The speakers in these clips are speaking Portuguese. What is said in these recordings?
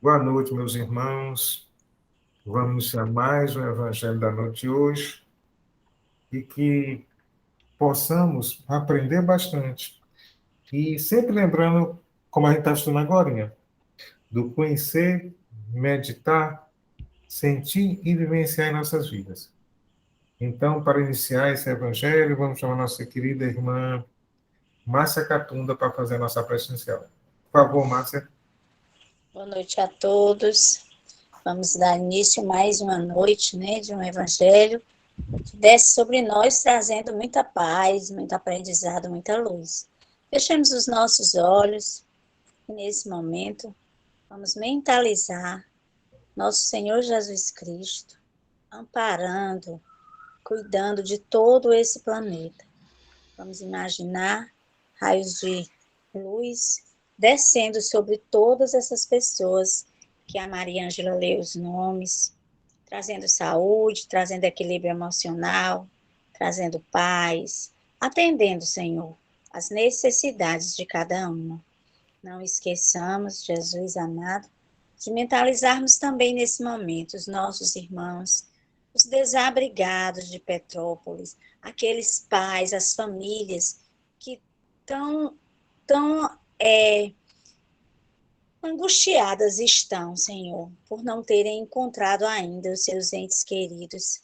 Boa noite, meus irmãos. Vamos a mais um Evangelho da noite de hoje e que possamos aprender bastante. E sempre lembrando, como a gente está estudando agora, do conhecer, meditar, sentir e vivenciar em nossas vidas. Então, para iniciar esse Evangelho, vamos chamar nossa querida irmã Márcia Catunda para fazer a nossa prece inicial. Por favor, Márcia. Boa noite a todos. Vamos dar início a mais uma noite, de um evangelho que desce sobre nós, trazendo muita paz, muito aprendizado, muita luz. Fechemos os nossos olhos e, nesse momento, vamos mentalizar nosso Senhor Jesus Cristo, amparando, cuidando de todo esse planeta. Vamos imaginar raios de luz descendo sobre todas essas pessoas que a Maria Ângela lê os nomes, trazendo saúde, trazendo equilíbrio emocional, trazendo paz, atendendo, Senhor, as necessidades de cada uma. Não esqueçamos, Jesus amado, de mentalizarmos também nesse momento os nossos irmãos, os desabrigados de Petrópolis, aqueles pais, as famílias que tão angustiadas estão, Senhor, por não terem encontrado ainda os seus entes queridos.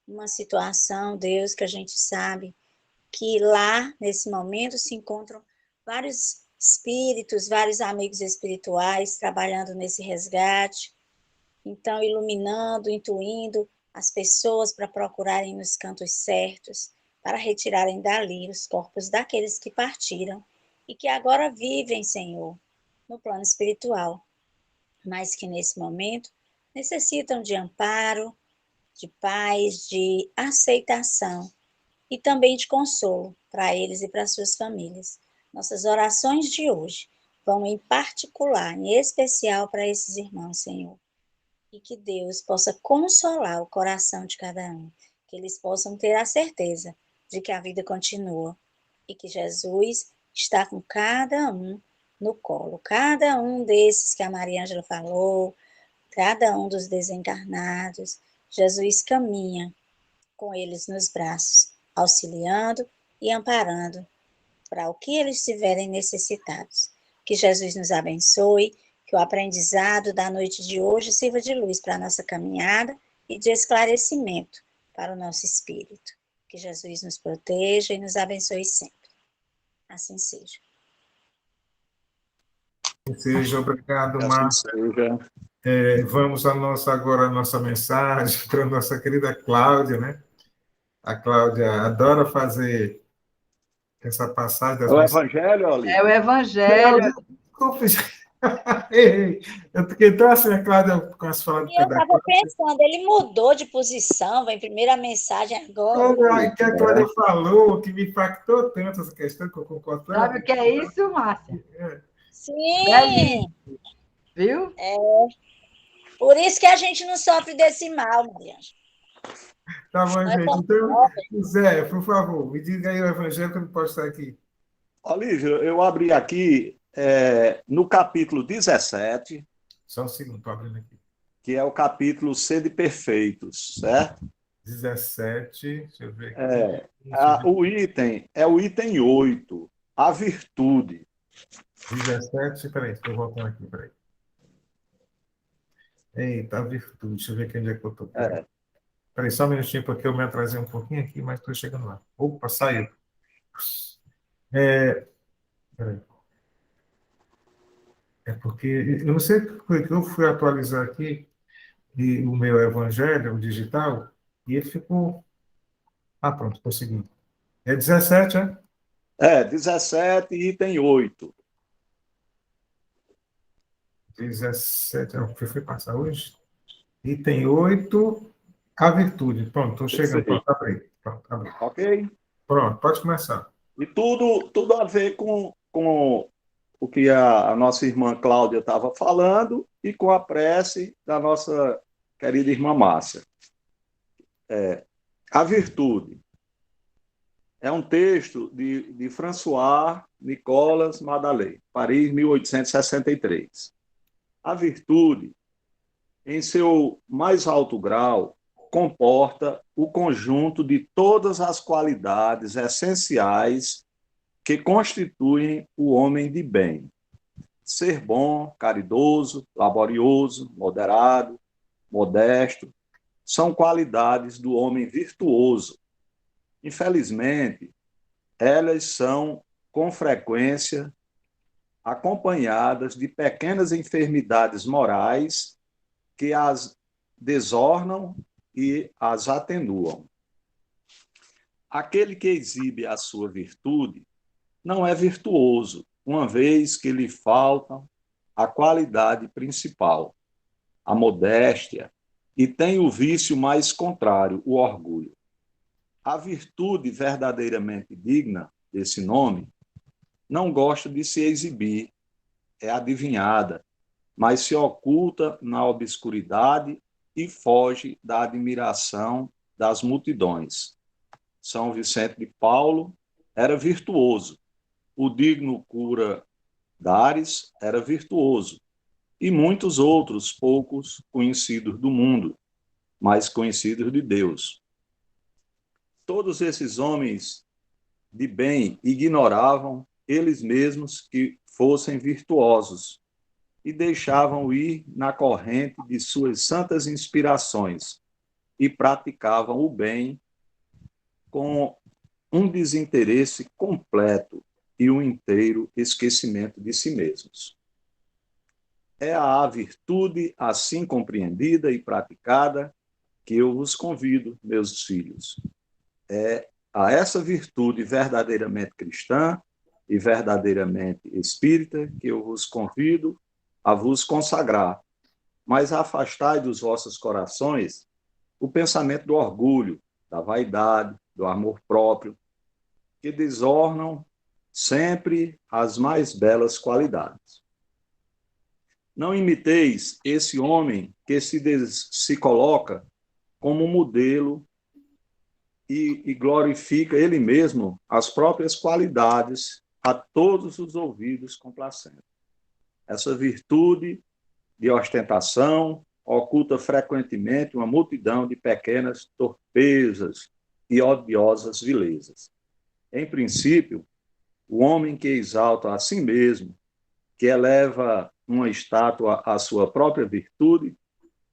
Uma situação, Deus, que a gente sabe que lá, nesse momento, se encontram vários espíritos, vários amigos espirituais trabalhando nesse resgate, então iluminando, intuindo as pessoas para procurarem nos cantos certos, para retirarem dali os corpos daqueles que partiram e que agora vivem, Senhor, no plano espiritual, mas que nesse momento necessitam de amparo, de paz, de aceitação e também de consolo para eles e para suas famílias. Nossas orações de hoje vão em particular, em especial para esses irmãos, Senhor. E que Deus possa consolar o coração de cada um, que eles possam ter a certeza de que a vida continua e que Jesus está com cada um no colo, cada um desses que a Maria Ângela falou, cada um dos desencarnados, Jesus caminha com eles nos braços, auxiliando e amparando para o que eles tiverem necessitados. Que Jesus nos abençoe, que o aprendizado da noite de hoje sirva de luz para a nossa caminhada e de esclarecimento para o nosso espírito. Que Jesus nos proteja e nos abençoe sempre. Assim seja. Seja obrigado, Que assim Márcia. seja. Vamos agora a nossa mensagem para a nossa querida Cláudia, né? A Cláudia adora fazer essa passagem É das o mensagens. Evangelho, É o Olívia? Não, Evangelho. desculpe. Errei. Eu fiquei tão assim, a Cláudia, com as falas do E eu da estava Cláudia. pensando, ele mudou de posição, vem primeiro a mensagem agora. Olha, que a Cláudia falou, que me impactou tanto essa questão, que eu concordo Sabe o plenamente que é com ela. isso, Márcia? Sim, Belíssimo, viu? por isso que a gente não sofre desse mal, Maria. Tá bom, Não é gente. como Então, jovem. Zé, por favor, me diga aí o evangelho que eu não posso estar aqui. Olívia, eu abri aqui no capítulo 17, Só um segundo, estou abrindo aqui. que é o capítulo Sede Perfeitos, certo? 17, deixa eu ver aqui. O item é o item 8, a virtude. 17, peraí, estou voltando aqui, peraí. Eita, a virtude, deixa eu ver aqui onde é que eu estou. É, Peraí, só um minutinho, porque eu me atrasei um pouquinho aqui, mas estou chegando lá. Opa, saiu. Peraí. É porque eu não sei porque eu fui atualizar aqui o meu evangelho, o digital, e ele ficou. Ah, pronto, consegui. É 17, é? 17, item 8. 17, é o que eu fui passar hoje. Item 8, a virtude. Pronto, estou chegando. Pronto, Perfeito. abri. Pronto, abri. Ok? Pronto, pode começar. E tudo a ver com o que a nossa irmã Cláudia estava falando e com a prece da nossa querida irmã Márcia. A virtude é um texto de François Nicolas Madalé, Paris, 1863. A virtude, em seu mais alto grau, comporta o conjunto de todas as qualidades essenciais que constituem o homem de bem. Ser bom, caridoso, laborioso, moderado, modesto, são qualidades do homem virtuoso. Infelizmente, elas são, com frequência, acompanhadas de pequenas enfermidades morais que as desornam e as atenuam. Aquele que exibe a sua virtude não é virtuoso, uma vez que lhe falta a qualidade principal, a modéstia, e tem o vício mais contrário, o orgulho. A virtude verdadeiramente digna desse nome não gosta de se exibir, é adivinhada, mas se oculta na obscuridade e foge da admiração das multidões. São Vicente de Paulo era virtuoso, o digno cura Dares era virtuoso, e muitos outros poucos conhecidos do mundo, mas conhecidos de Deus. Todos esses homens de bem ignoravam eles mesmos que fossem virtuosos e deixavam ir na corrente de suas santas inspirações e praticavam o bem com um desinteresse completo e um inteiro esquecimento de si mesmos. É a virtude assim compreendida e praticada que eu vos convido, meus filhos. É a essa virtude verdadeiramente cristã e verdadeiramente espírita que eu vos convido a vos consagrar. Mas afastai dos vossos corações o pensamento do orgulho, da vaidade, do amor próprio, que desornam sempre as mais belas qualidades. Não imiteis esse homem que se coloca como modelo e glorifica ele mesmo as próprias qualidades a todos os ouvidos complacentes. Essa virtude de ostentação oculta frequentemente uma multidão de pequenas torpezas e odiosas vilezas. Em princípio, o homem que exalta a si mesmo, que eleva uma estátua à sua própria virtude,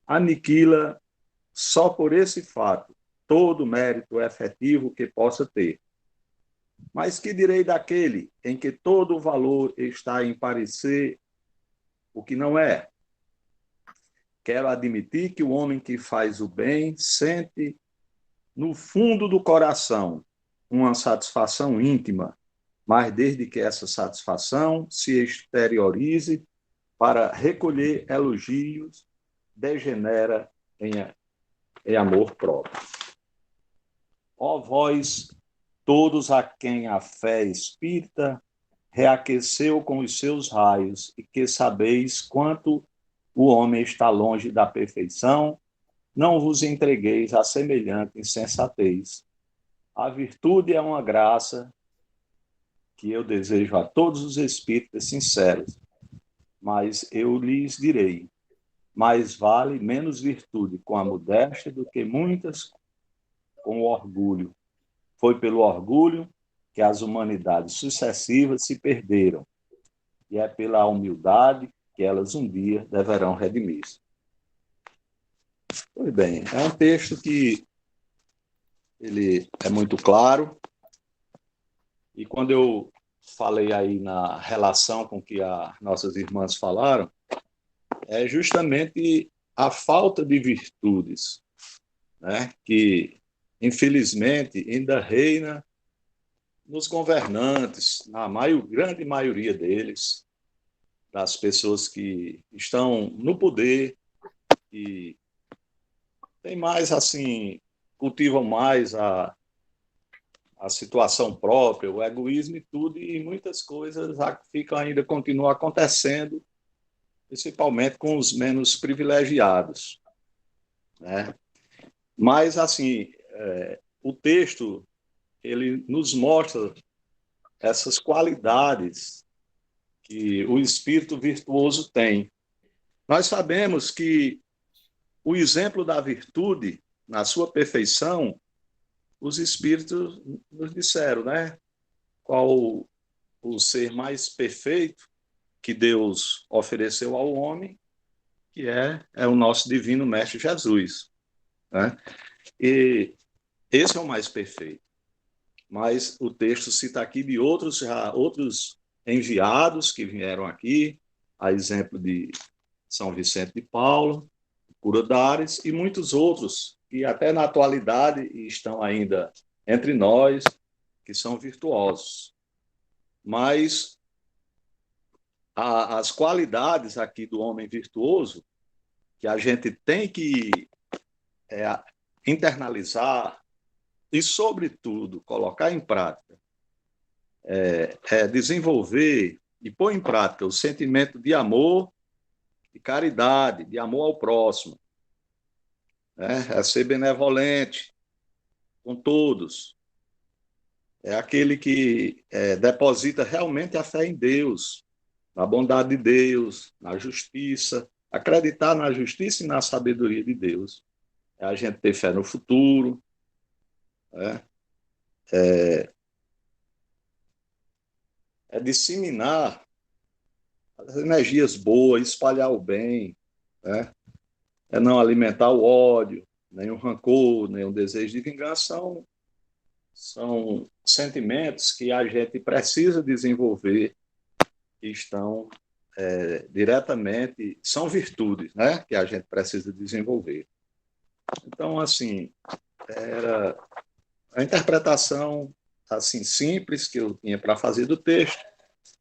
aniquila só por esse fato todo mérito efetivo que possa ter. Mas que direi daquele em que todo o valor está em parecer o que não é? Quero admitir que o homem que faz o bem sente no fundo do coração uma satisfação íntima, mas desde que essa satisfação se exteriorize para recolher elogios, degenera em amor próprio. Ó vós, todos a quem a fé espírita reaqueceu com os seus raios, e que sabeis quanto o homem está longe da perfeição, não vos entregueis a semelhante insensatez. A virtude é uma graça que eu desejo a todos os espíritas sinceros, mas eu lhes direi, mais vale menos virtude com a modéstia do que muitas com o orgulho. Foi pelo orgulho que as humanidades sucessivas se perderam, e é pela humildade que elas um dia deverão redimir-se. Pois bem, é um texto que ele é muito claro, e quando eu falei aí na relação com que as nossas irmãs falaram, é justamente a falta de virtudes, né, que infelizmente ainda reina nos governantes, na grande maioria deles, das pessoas que estão no poder e tem mais assim, cultivam mais a situação própria, o egoísmo e tudo, e muitas coisas continuam acontecendo, principalmente com os menos privilegiados, né? Mas, assim, o texto, ele nos mostra essas qualidades que o espírito virtuoso tem. Nós sabemos que o exemplo da virtude, na sua perfeição, os Espíritos nos disseram, né? Qual o ser mais perfeito que Deus ofereceu ao homem, que é o nosso divino Mestre Jesus, né? E esse é o mais perfeito. Mas o texto cita aqui de outros enviados que vieram aqui, a exemplo de São Vicente de Paulo, Cura d'Ares e muitos outros que até na atualidade estão ainda entre nós, que são virtuosos. Mas as qualidades aqui do homem virtuoso que a gente tem que internalizar e, sobretudo, colocar em prática, desenvolver e pôr em prática o sentimento de amor e caridade, de amor ao próximo, né? É ser benevolente com todos, é aquele que deposita realmente a fé em Deus, na bondade de Deus, na justiça, acreditar na justiça e na sabedoria de Deus. É a gente ter fé no futuro, né? É disseminar as energias boas, espalhar o bem, né? É não alimentar o ódio, nem o rancor, nem o desejo de vingança. São sentimentos que a gente precisa desenvolver, que estão diretamente, são virtudes, né? Que a gente precisa desenvolver. Então, assim, era a interpretação assim simples que eu tinha para fazer do texto,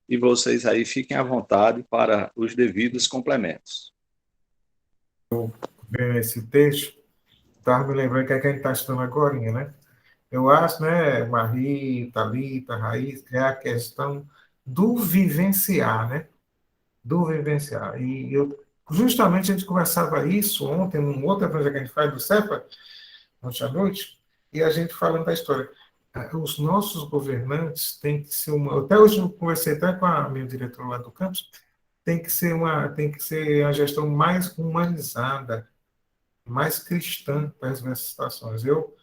e vocês aí fiquem à vontade para os devidos complementos. Vendo esse texto, estava me lembrando que é que a gente está estudando agora, né? Eu acho, né, Marie, Thalita, Raiz, é a questão do vivenciar, né? Do vivenciar. E justamente a gente conversava isso ontem, num outro evangelho que a gente faz do CEPA, ontem à noite, e a gente falando da história. Os nossos governantes têm que ser uma. Até hoje eu conversei até com a minha diretora lá do campus, tem que ser a gestão mais humanizada, mais cristã para as diversas situações. Eu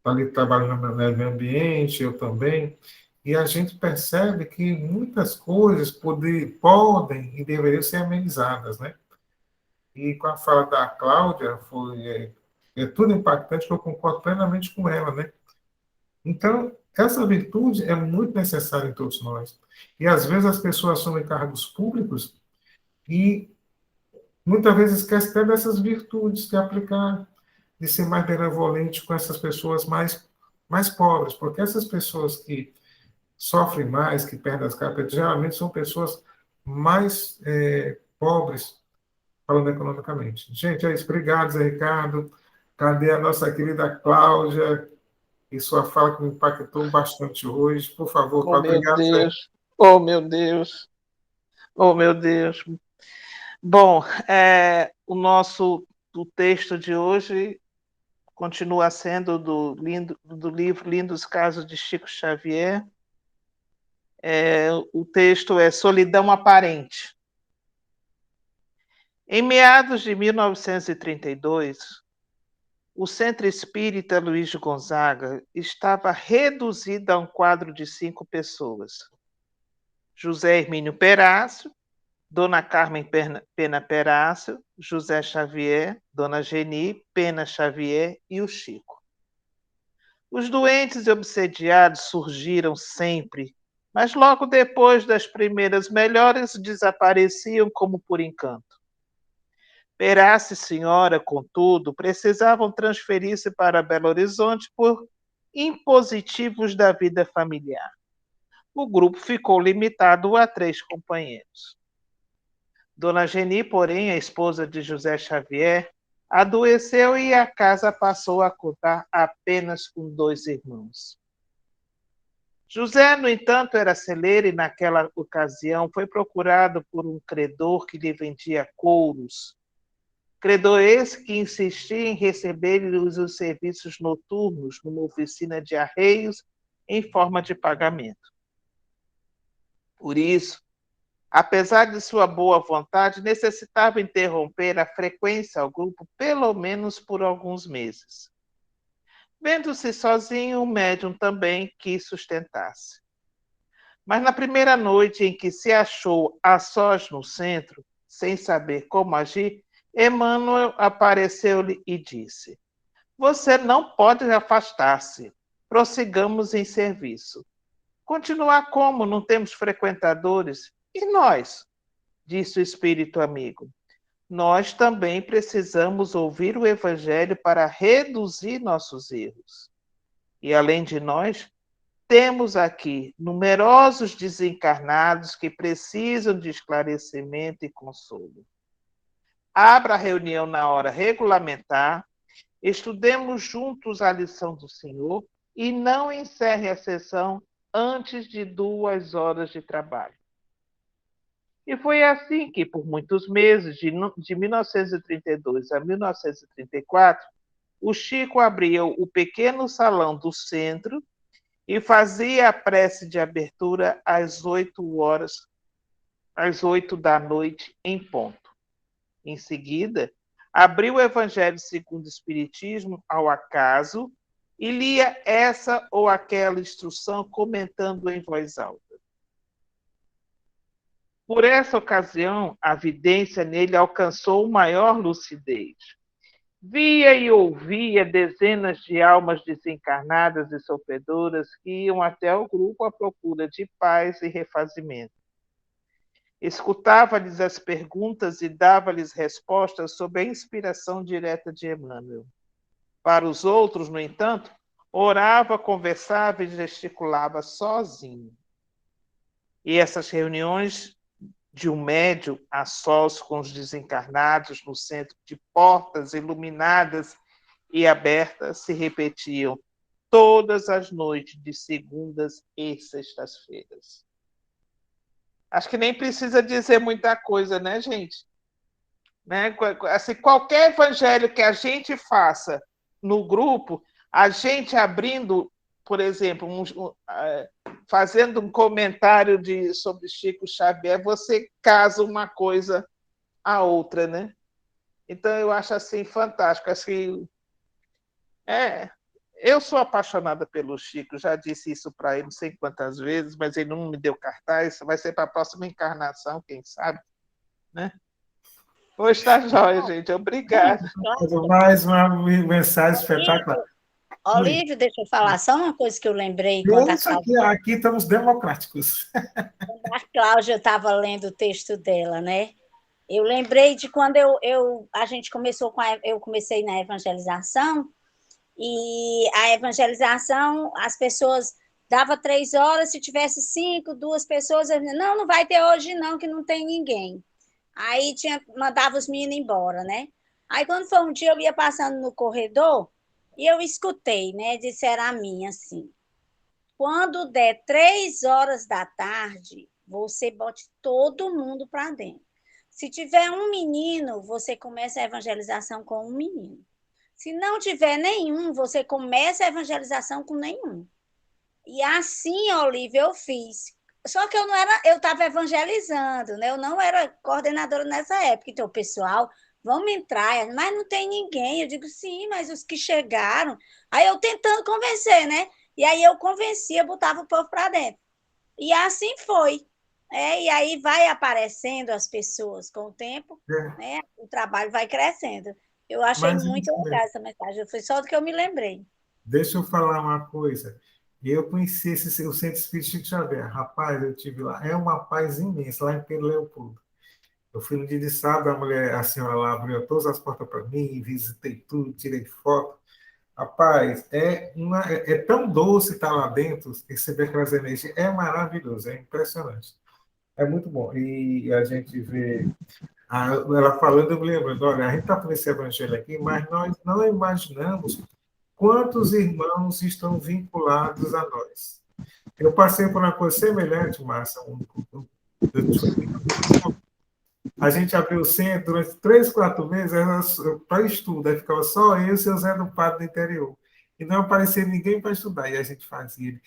ali trabalho no meio ambiente, eu também, e a gente percebe que muitas coisas podem e deveriam ser amenizadas, né? E com a fala da Cláudia, é tudo impactante, que eu concordo plenamente com ela, né? Então, essa virtude é muito necessária em todos nós. E às vezes as pessoas assumem cargos públicos e muitas vezes esquecem até dessas virtudes que aplicar, de ser mais benevolente com essas pessoas mais pobres, porque essas pessoas que sofrem mais, que perdem as capas, geralmente são pessoas mais pobres, falando economicamente. Gente, é isso. Obrigado, Zé Ricardo. Cadê a nossa querida Cláudia? E sua fala que me impactou bastante hoje. Por favor, Oh, Cláudia. meu Obrigado, Zé. Deus. Oh, meu Deus. Oh, meu Deus. Bom, o texto de hoje continua sendo do livro Lindos Casos de Chico Xavier. O texto é Solidão Aparente. Em meados de 1932, o Centro Espírita Luiz de Gonzaga estava reduzido a um quadro de 5 pessoas. José Hermínio Perácio, Dona Carmen Pena Perácio, José Xavier, Dona Geni, Pena Xavier e o Chico. Os doentes e obsediados surgiram sempre, mas logo depois das primeiras melhoras desapareciam como por encanto. Perácio e Senhora, contudo, precisavam transferir-se para Belo Horizonte por impositivos da vida familiar. O grupo ficou limitado a 3 companheiros. Dona Geni, porém, a esposa de José Xavier, adoeceu e a casa passou a contar apenas com 2 irmãos. José, no entanto, era celeiro e, naquela ocasião, foi procurado por um credor que lhe vendia couros. Credor esse que insistia em receber-lhe os serviços noturnos numa oficina de arreios em forma de pagamento. Por isso, Apesar de sua boa vontade, necessitava interromper a frequência ao grupo pelo menos por alguns meses. Vendo-se sozinho, o médium também quis sustentar-se. Mas na primeira noite em que se achou a sós no centro, sem saber como agir, Emmanuel apareceu-lhe e disse: Você não pode afastar-se. Prossigamos em serviço. Continuar como? Não temos frequentadores? E nós? Disse o espírito amigo. Nós também precisamos ouvir o Evangelho para reduzir nossos erros. E além de nós, temos aqui numerosos desencarnados que precisam de esclarecimento e consolo. Abra a reunião na hora regulamentar, estudemos juntos a lição do Senhor e não encerre a sessão antes de 2 horas de trabalho. E foi assim que, por muitos meses, de 1932 a 1934, o Chico abria o pequeno salão do centro e fazia a prece de abertura às 8 horas, às 8 da noite, em ponto. Em seguida, abriu o Evangelho segundo o Espiritismo ao acaso e lia essa ou aquela instrução comentando em voz alta. Por essa ocasião, a vidência nele alcançou maior lucidez. Via e ouvia dezenas de almas desencarnadas e sofredoras que iam até o grupo à procura de paz e refazimento. Escutava-lhes as perguntas e dava-lhes respostas sob a inspiração direta de Emmanuel. Para os outros, no entanto, orava, conversava e gesticulava sozinho. E essas reuniões de um médium a sós com os desencarnados no centro de portas iluminadas e abertas se repetiam todas as noites de segundas e sextas-feiras. Acho que nem precisa dizer muita coisa, né, gente? Né? Assim, qualquer evangelho que a gente faça no grupo, a gente abrindo, por exemplo, fazendo um comentário sobre Chico Xavier, você casa uma coisa à outra, né? Então, eu acho assim fantástico. Assim, eu sou apaixonada pelo Chico, já disse isso para ele não sei quantas vezes, mas ele não me deu cartaz, vai ser para a próxima encarnação, quem sabe, né? Hoje está jóia, gente. Obrigada. Mais uma mensagem espetacular. Olívio, deixa eu falar só uma coisa que eu lembrei Aqui estamos democráticos. Quando a Cláudia estava lendo o texto dela, né? Eu lembrei de quando a gente começou eu comecei na evangelização, e a evangelização, as pessoas dava 3 horas, se tivesse 5, 2 pessoas, não vai ter hoje não, que não tem ninguém. Aí mandava os meninos embora, né? Aí quando foi um dia, eu ia passando no corredor e eu escutei, né? Disseram a mim assim: quando der 3 horas da tarde, você bote todo mundo para dentro. Se tiver um menino, você começa a evangelização com um menino. Se não tiver nenhum, você começa a evangelização com nenhum. E assim, Olívia, eu fiz. Só que eu estava evangelizando, né? Eu não era coordenadora nessa época. Então, pessoal, vamos entrar, mas não tem ninguém. Eu digo, sim, mas os que chegaram. Aí eu tentando convencer, né? E aí eu convencia, botava o povo para dentro. E assim foi. E aí vai aparecendo as pessoas com o tempo, né? O trabalho vai crescendo. Eu achei muito legal essa mensagem. Foi só do que eu me lembrei. Deixa eu falar uma coisa. Eu conheci o Centro Espírita Chico Xavier. Rapaz, eu tive lá. É uma paz imensa, lá em Pedro Leopoldo. Eu fui no dia de sábado, a senhora lá abriu todas as portas para mim, visitei tudo, tirei foto. Rapaz, é tão doce estar lá dentro, receber aquelas energias. É maravilhoso, é impressionante. É muito bom. E a gente vê ela falando, eu me lembrando, olha, a gente está com esse evangelho aqui, mas nós não imaginamos quantos irmãos estão vinculados a nós. Eu passei por uma coisa semelhante, Márcia. A gente abriu o centro durante 3, 4 meses para estudo, aí ficava só eu e o seu Zé do Padre do interior. E não aparecia ninguém para estudar, e a gente fazia.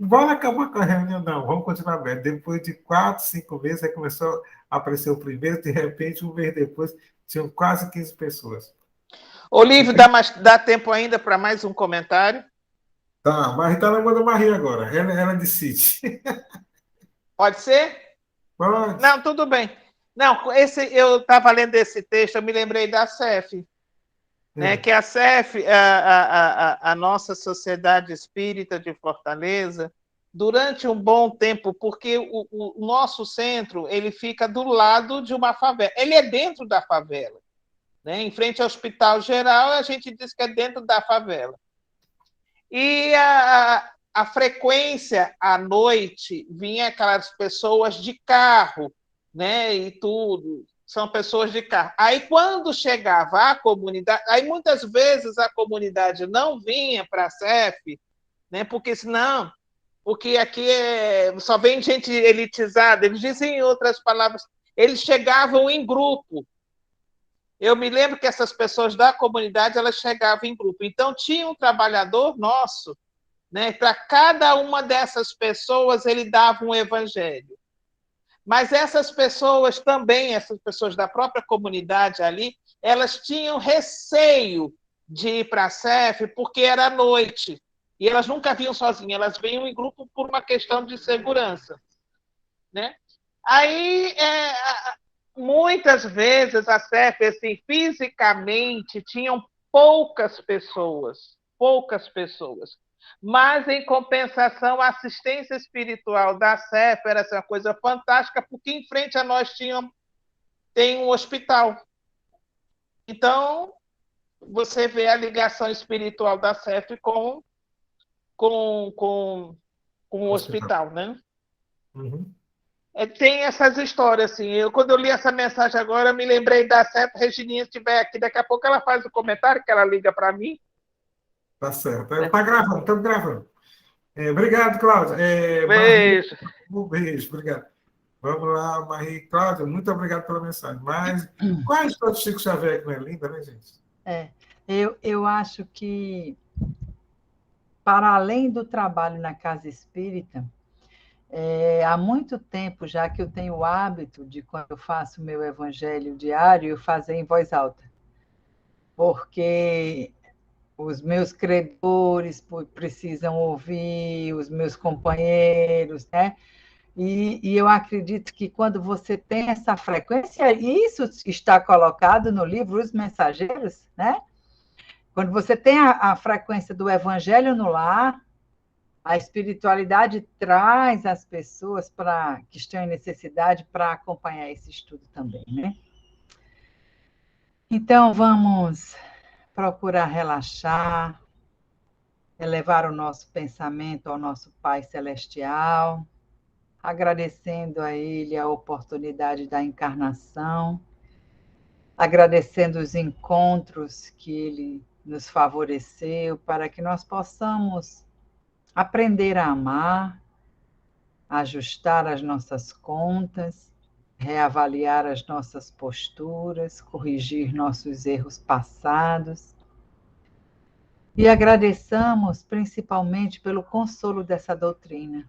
bora acabar com a reunião, não, vamos continuar aberto. Depois de 4, 5 meses, aí começou a aparecer o primeiro, de repente, um mês depois, tinham quase 15 pessoas. Olívio, dá tempo ainda para mais um comentário? Tá, mas está na mão da Maria agora, ela decide. Pode ser? Pode. Não, tudo bem. Não, eu estava lendo esse texto, eu me lembrei da CEF, né? Que a CEF, a nossa Sociedade Espírita de Fortaleza, durante um bom tempo, porque o nosso centro ele fica do lado de uma favela, ele é dentro da favela, né? Em frente ao Hospital Geral, a gente diz que é dentro da favela. E a frequência à noite vinha aquelas pessoas de carro, né? E tudo. São pessoas de carro. Aí, quando chegava a comunidade, aí muitas vezes a comunidade não vinha para a CEF, né? Porque aqui só vem gente elitizada. Eles dizem, em outras palavras, eles chegavam em grupo. Eu me lembro que essas pessoas da comunidade elas chegavam em grupo. Então, tinha um trabalhador nosso, né? Para cada uma dessas pessoas, ele dava um evangelho. Mas essas pessoas também, essas pessoas da própria comunidade ali, elas tinham receio de ir para a CEF porque era noite. E elas nunca vinham sozinhas, elas vinham em grupo por uma questão de segurança, né? Aí, muitas vezes, a CEF, assim, fisicamente, tinham poucas pessoas. Mas, em compensação, a assistência espiritual da CEF era essa coisa fantástica, porque em frente a nós tem um hospital. Então, você vê a ligação espiritual da CEF com o hospital, né? Uhum. Tem essas histórias, assim. Quando eu li essa mensagem agora, eu me lembrei da CEF. Regininha, se estiver aqui, daqui a pouco ela faz o comentário, que ela liga para mim. Tá certo. Está gravando, estamos gravando. Obrigado, Cláudia. Maria, Beijo. um beijo, obrigado. Vamos lá, Maria e Cláudia, muito obrigado pela mensagem. Mas qual é a história do Chico Xavier, que não é linda, né, gente? Eu acho que, para além do trabalho na casa espírita, há muito tempo já que eu tenho o hábito de, quando eu faço o meu evangelho diário, eu fazer em voz alta. Porque os meus credores precisam ouvir, os meus companheiros, né? E eu acredito que quando você tem essa frequência, isso está colocado no livro Os Mensageiros, né? Quando você tem a frequência do evangelho no lar, a espiritualidade traz as pessoas que estão em necessidade para acompanhar esse estudo também, né? Então, vamos procurar relaxar, elevar o nosso pensamento ao nosso Pai Celestial, agradecendo a Ele a oportunidade da encarnação, agradecendo os encontros que Ele nos favoreceu para que nós possamos aprender a amar, ajustar as nossas contas, reavaliar as nossas posturas, corrigir nossos erros passados. E agradeçamos principalmente pelo consolo dessa doutrina,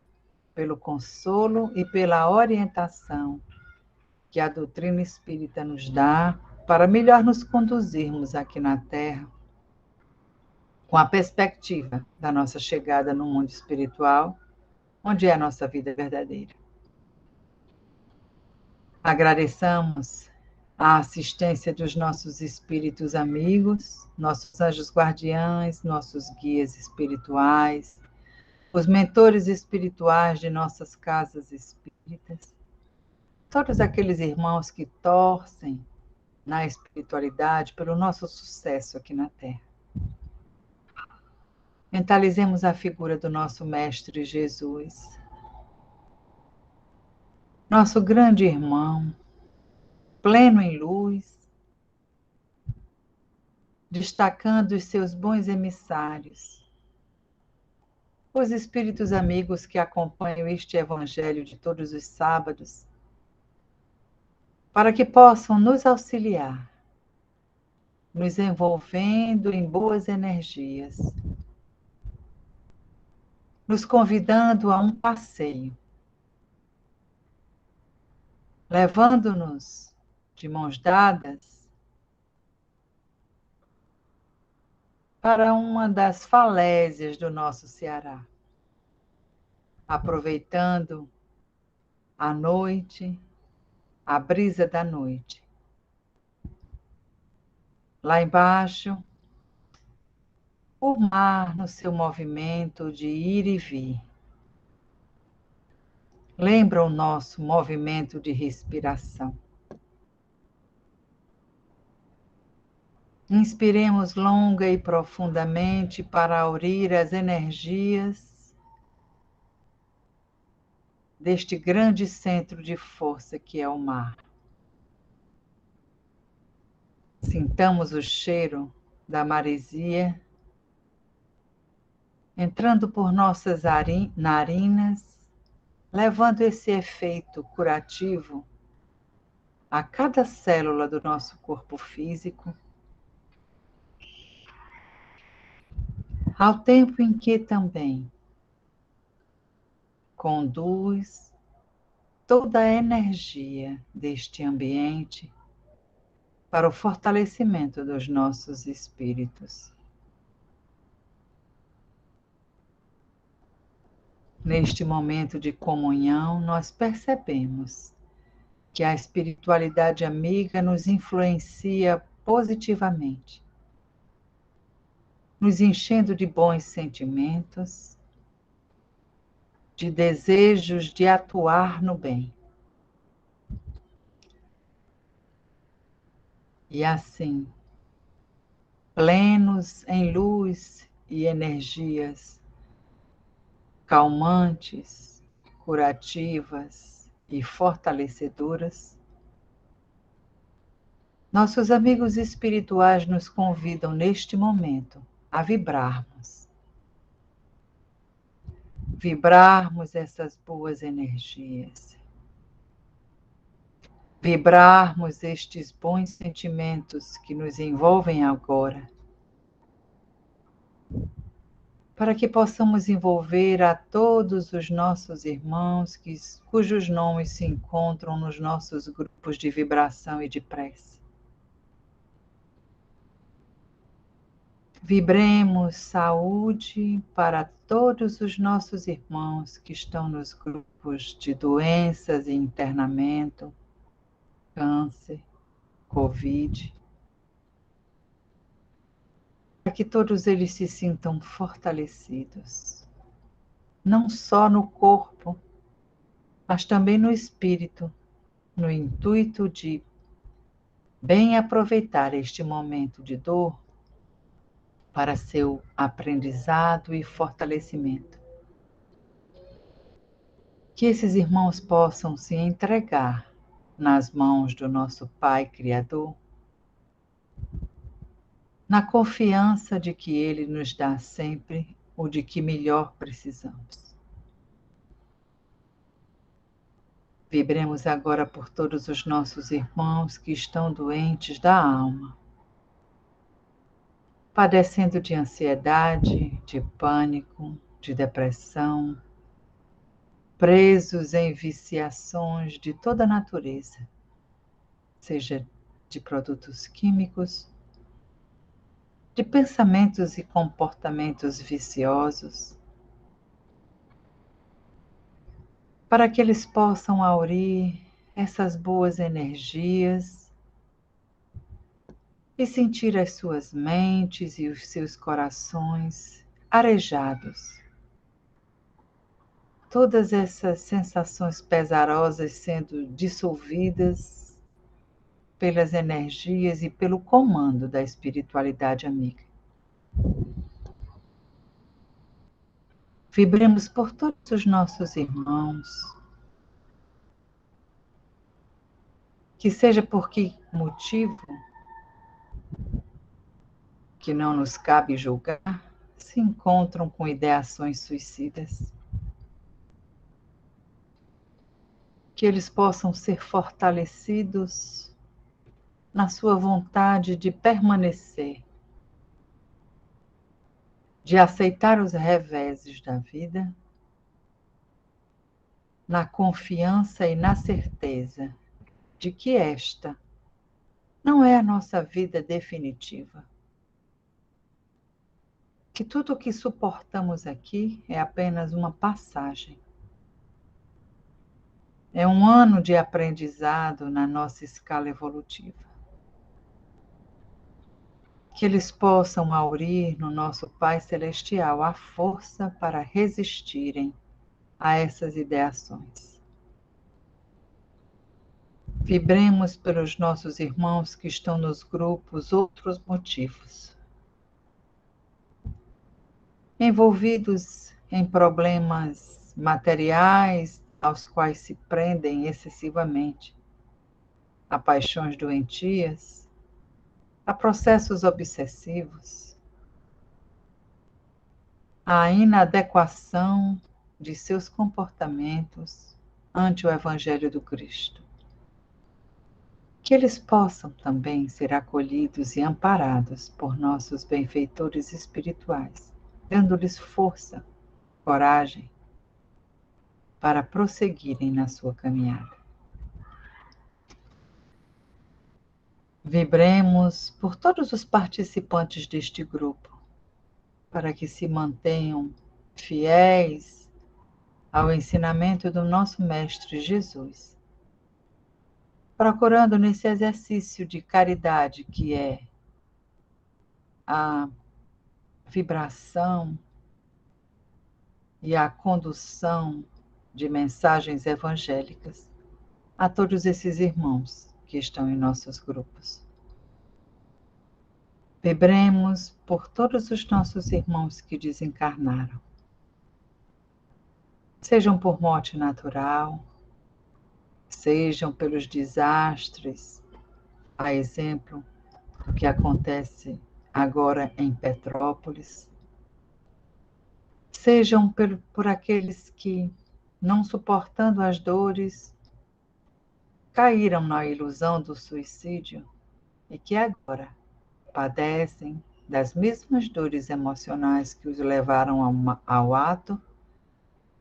pelo consolo e pela orientação que a doutrina espírita nos dá para melhor nos conduzirmos aqui na Terra, com a perspectiva da nossa chegada no mundo espiritual, onde é a nossa vida verdadeira. Agradeçamos a assistência dos nossos espíritos amigos, nossos anjos guardiães, nossos guias espirituais, os mentores espirituais de nossas casas espíritas, todos aqueles irmãos que torcem na espiritualidade pelo nosso sucesso aqui na Terra. Mentalizemos a figura do nosso Mestre Jesus, nosso grande irmão, pleno em luz, destacando os seus bons emissários, os espíritos amigos que acompanham este Evangelho de todos os sábados, para que possam nos auxiliar, nos envolvendo em boas energias, nos convidando a um passeio, levando-nos de mãos dadas para uma das falésias do nosso Ceará, aproveitando a noite, a brisa da noite. Lá embaixo, o mar no seu movimento de ir e vir. Lembra o nosso movimento de respiração. Inspiremos longa e profundamente para aurir as energias deste grande centro de força que é o mar. Sintamos o cheiro da maresia entrando por nossas narinas, levando esse efeito curativo a cada célula do nosso corpo físico, ao tempo em que também conduz toda a energia deste ambiente para o fortalecimento dos nossos espíritos. Neste momento de comunhão, nós percebemos que a espiritualidade amiga nos influencia positivamente, nos enchendo de bons sentimentos, de desejos de atuar no bem. E assim, plenos em luz e energias calmantes, curativas e fortalecedoras, nossos amigos espirituais nos convidam neste momento a vibrarmos. Vibrarmos essas boas energias. Vibrarmos estes bons sentimentos que nos envolvem agora, para que possamos envolver a todos os nossos irmãos cujos nomes se encontram nos nossos grupos de vibração e de prece. Vibremos saúde para todos os nossos irmãos que estão nos grupos de doenças e internamento, câncer, Covid, para que todos eles se sintam fortalecidos, não só no corpo, mas também no espírito, no intuito de bem aproveitar este momento de dor para seu aprendizado e fortalecimento. Que esses irmãos possam se entregar nas mãos do nosso Pai Criador, na confiança de que Ele nos dá sempre o de que melhor precisamos. Vibremos agora por todos os nossos irmãos que estão doentes da alma, padecendo de ansiedade, de pânico, de depressão, presos em viciações de toda natureza, seja de produtos químicos, de pensamentos e comportamentos viciosos, para que eles possam aurir essas boas energias e sentir as suas mentes e os seus corações arejados. Todas essas sensações pesarosas sendo dissolvidas pelas energias e pelo comando da espiritualidade amiga. Vibremos por todos os nossos irmãos, que seja por que motivo que não nos cabe julgar, se encontram com ideações suicidas. Que eles possam ser fortalecidos na sua vontade de permanecer de aceitar os reveses da vida, na confiança e na certeza de que esta não é a nossa vida definitiva. Que tudo o que suportamos aqui é apenas uma passagem. É um ano de aprendizado na nossa escala evolutiva. Que eles possam aurir no nosso Pai Celestial a força para resistirem a essas ideações. Vibremos pelos nossos irmãos que estão nos grupos Outros Motivos, envolvidos em problemas materiais aos quais se prendem excessivamente, a paixões doentias, a processos obsessivos, a inadequação de seus comportamentos ante o Evangelho do Cristo. Que eles possam também ser acolhidos e amparados por nossos benfeitores espirituais, dando-lhes força, coragem, para prosseguirem na sua caminhada. Vibremos por todos os participantes deste grupo, para que se mantenham fiéis ao ensinamento do nosso Mestre Jesus, procurando nesse exercício de caridade que é a vibração e a condução de mensagens evangélicas a todos esses irmãos que estão em nossos grupos. Vibremos por todos os nossos irmãos que desencarnaram, sejam por morte natural, sejam pelos desastres, a exemplo do que acontece agora em Petrópolis, sejam por aqueles que, não suportando as dores, caíram na ilusão do suicídio e que agora padecem das mesmas dores emocionais que os levaram ao ato,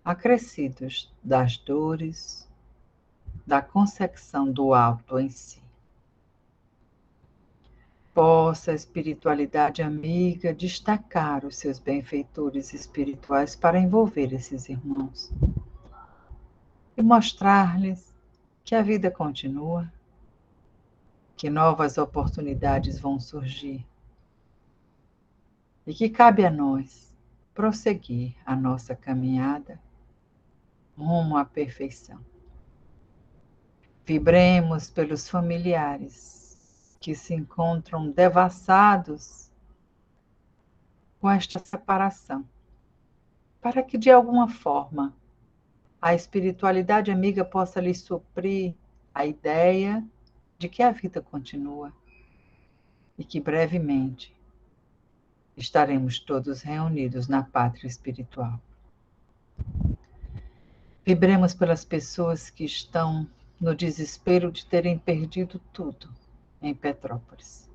acrescidos das dores da concepção do alto em si. Possa a espiritualidade amiga destacar os seus benfeitores espirituais para envolver esses irmãos e mostrar-lhes que a vida continua, que novas oportunidades vão surgir e que cabe a nós prosseguir a nossa caminhada rumo à perfeição. Vibremos pelos familiares que se encontram devassados com esta separação, para que de alguma forma a espiritualidade amiga possa lhes suprir a ideia de que a vida continua e que brevemente estaremos todos reunidos na pátria espiritual. Vibremos pelas pessoas que estão no desespero de terem perdido tudo em Petrópolis,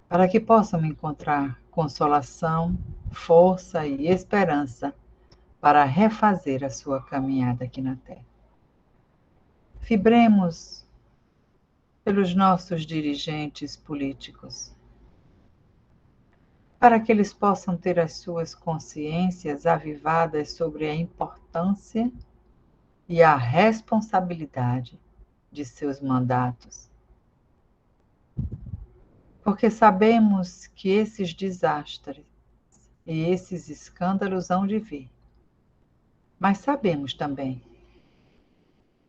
para que possam encontrar consolação, força e esperança para refazer a sua caminhada aqui na Terra. Vibremos pelos nossos dirigentes políticos, para que eles possam ter as suas consciências avivadas sobre a importância e a responsabilidade de seus mandatos. Porque sabemos que esses desastres e esses escândalos hão de vir. Mas sabemos também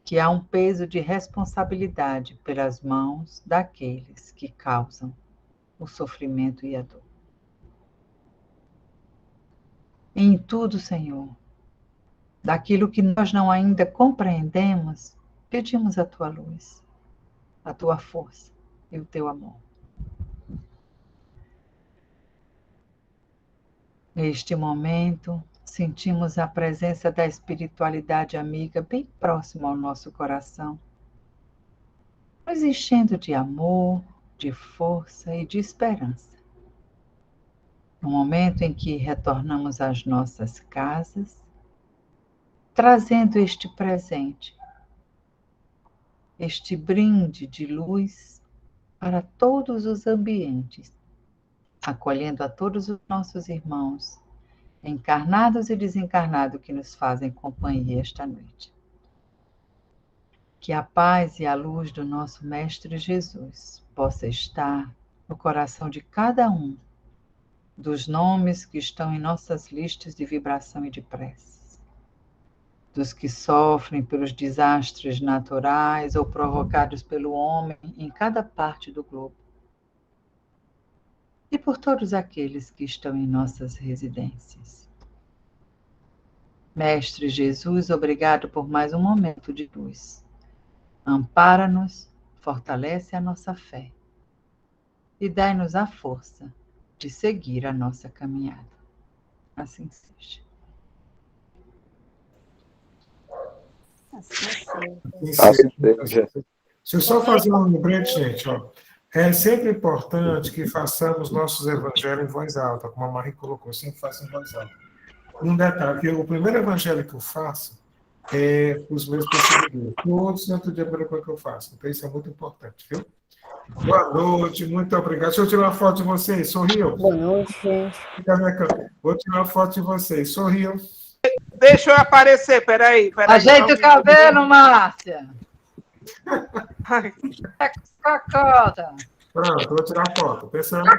que há um peso de responsabilidade pelas mãos daqueles que causam o sofrimento e a dor. Em tudo, Senhor, daquilo que nós não ainda compreendemos, pedimos a Tua luz, a Tua força e o Teu amor. Neste momento, sentimos a presença da espiritualidade amiga bem próxima ao nosso coração, nos enchendo de amor, de força e de esperança. no momento em que retornamos às nossas casas, trazendo este presente, este brinde de luz para todos os ambientes, acolhendo a todos os nossos irmãos, encarnados e desencarnados, que nos fazem companhia esta noite. Que a paz e a luz do nosso Mestre Jesus possa estar no coração de cada um dos nomes que estão em nossas listas de vibração e de preces, dos que sofrem pelos desastres naturais ou provocados pelo homem em cada parte do globo, e por todos aqueles que estão em nossas residências. Mestre Jesus, obrigado por mais um momento de luz. Ampara-nos, fortalece a nossa fé e dai-nos a força de seguir a nossa caminhada. Assim seja. Assim seja. Deixa eu só fazer um lembrete, gente. Ó. É sempre importante que façamos nossos evangelhos em voz alta, como a Marie colocou, sempre faça em voz alta. E um detalhe, que o primeiro evangelho que eu faço é os meus perseguidores. Todo santo dia que eu faço. Então, isso é muito importante, viu? Boa noite, muito obrigado. Deixa eu tirar uma foto de vocês. Sorriam. Boa noite, gente. Vou tirar uma foto de vocês. Sorriam. Deixa eu aparecer, peraí. Ajeita o cabelo, Márcia. Cacota. Pronto, vou tirar a foto. Pensando.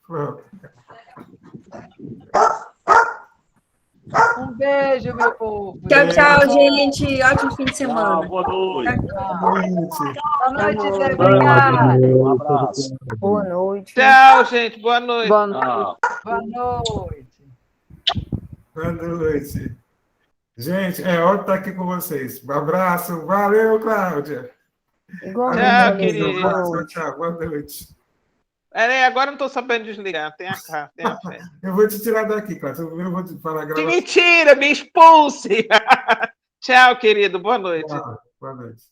Pronto. Um beijo, meu povo. Tchau, tchau, gente. Ótimo fim de semana. Boa noite. Boa noite. Boa noite, Zé. Boa Obrigada. Um abraço. Boa noite. Tchau, gente. Boa noite. Boa noite. Tchau. Boa noite. Boa noite. Gente, é ótimo estar aqui com vocês. Um abraço. Valeu, Cláudia. Igualmente, Tchau, amigo. querido. Boa Tchau, noite. tchau. Boa noite. Peraí, agora eu não estou sabendo desligar. Tenha fé. Eu vou te tirar daqui, Cláudia. Eu vou te falar a Que gravação. mentira, me expulse. Tchau, querido. Boa noite. Boa noite.